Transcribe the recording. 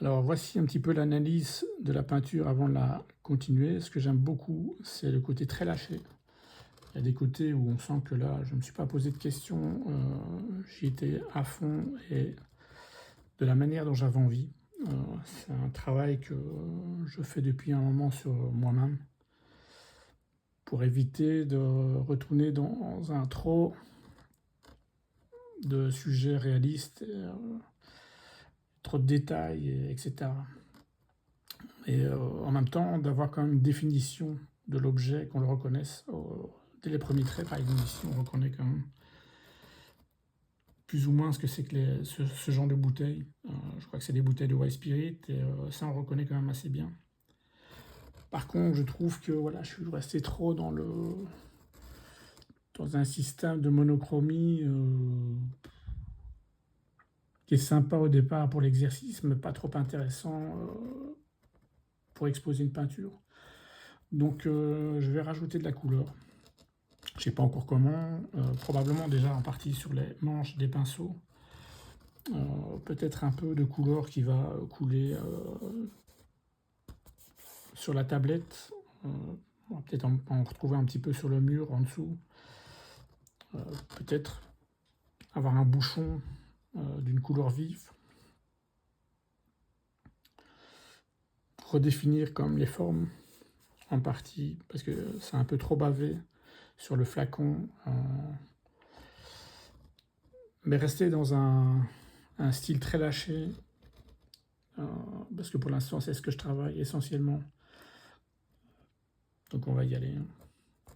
Alors voici un petit peu l'analyse de la peinture avant de la continuer. Ce que j'aime beaucoup, c'est le côté très lâché. Il y a des côtés où on sent que là, je ne me suis pas posé de questions, j'y étais à fond et de la manière dont j'avais envie. C'est un travail que je fais depuis un moment sur moi-même pour éviter de retourner dans un trop de sujets réalistes, trop de détails, etc. Et en même temps, d'avoir quand même une définition de l'objet, qu'on le reconnaisse. Dès les premiers traits, par exemple, ici, on reconnaît quand même plus ou moins ce que c'est que ce genre de bouteilles. Je crois que c'est des bouteilles de White Spirit, et ça, on reconnaît quand même assez bien. Par contre, je trouve que voilà, je suis resté trop dans un système de monochromie qui est sympa au départ pour l'exercice, mais pas trop intéressant pour exposer une peinture. Donc je vais rajouter de la couleur. Je ne sais pas encore comment, probablement déjà en partie sur les manches des pinceaux. Peut-être un peu de couleur qui va couler sur la tablette. On va peut-être en retrouver un petit peu sur le mur en dessous. Peut-être avoir un bouchon d'une couleur vive. Redéfinir comme les formes en partie, parce que c'est un peu trop bavé sur le flacon. Mais rester dans un style très lâché, parce que pour l'instant c'est ce que je travaille essentiellement. Donc on va y aller.